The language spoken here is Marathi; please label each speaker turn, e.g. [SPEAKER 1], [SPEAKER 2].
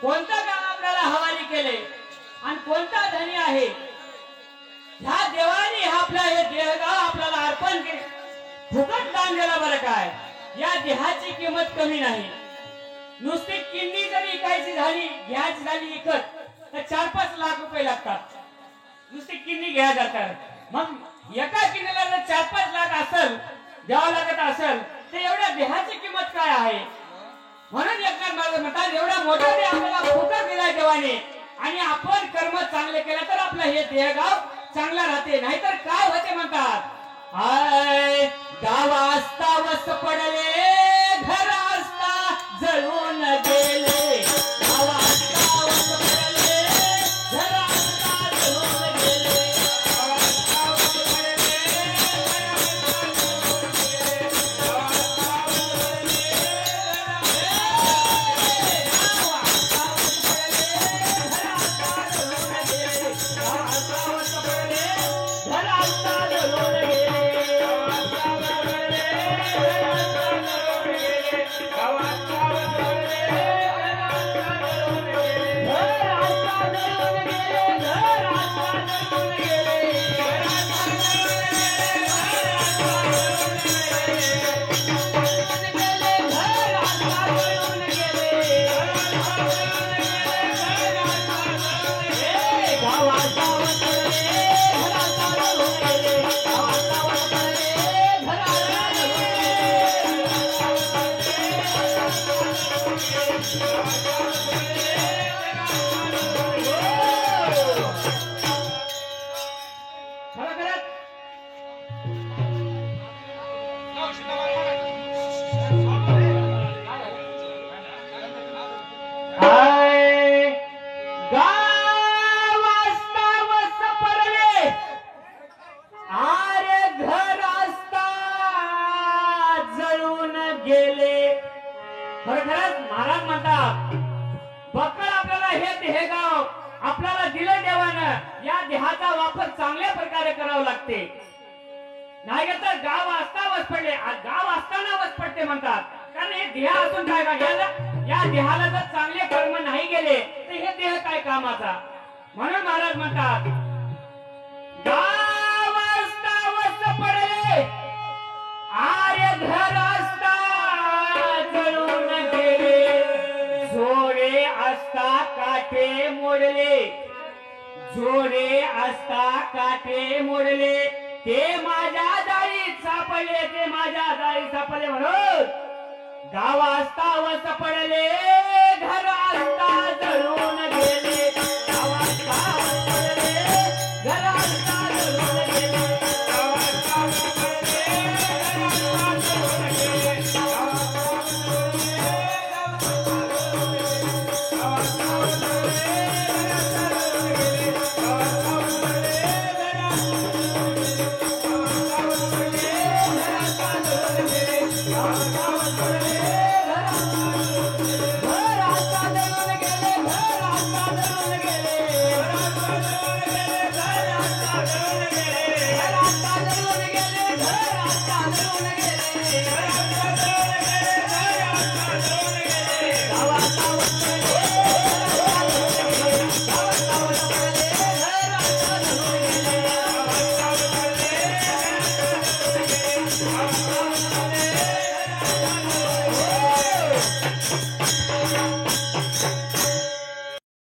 [SPEAKER 1] कोणतं काम आपल्याला हवाली केले आणि कोणता धनी आहे ह्या देवाने आपला हे देहगाव आपल्याला अर्पण केले, फुकट दान दिला बरं काय. या देहाची किंमत कमी नाही. नुसती किडनी जरी घ्यायची झाली विकत तर 4-5 लाख रुपये लागतात. नुसती किडनी घ्या जातात. मग एका किडनीला जर 4-5 लाख असेल द्यावं लागत असेल तर एवढ्या देहाची किंमत काय आहे. म्हणून एकनाथ महाराज म्हणतात एवढा मोठा देह आपल्याला फुकट दिलाय देवाने आणि आपण कर्म चांगले केले तर आपलं हे देहगाव चांगला राहते. नाहीतर काय होते म्हणतात, हाय गाव असता वस पडले घर असता जळून गेले. गाव असता वस पडले घर असता जळून गेले. गाव असता वस पडले घर असता जळून गेले. गाव असता वस पडले गाव असता वस पडले घर असता जळून गेले. गाव असता वस पडले घर असता जळून गेले. महाराज म्हणतात बक्कळ आपल्याला हे देहगाव आपल्याला दिलं देवानं. या देहाचा वापर चांगल्या प्रकारे करावा लागते. नाही तर गाव असता वस पडले, गाव असताना वस पडते म्हणतात. कारण हे देह असून काय का या देहाला जर चांगले कर्म नाही गेले तर हे देह काय कामाचा. म्हणून महाराज म्हणतात गाव असता वस पडले आर्य घर असता जळून गेले. जोडे असता काटे मोडले, जोडे असता काटे मोडले. ते माझ्या दारीत सापडले, ते माझ्या दारीत सापडले. म्हणून गाव असता वस पडले घर असता जळून गेले. गाव असता वस पडले घर असता जळून गेले. गाव असता वस पडले घर असता जळून गेले. गाव असता वस पडले गाव असता वस पडले घर असता जळून गेले. गाव असता वस पडले घर असता जळून गेले. गाव असता वस पडले घर असता जळून गेले. गाव असता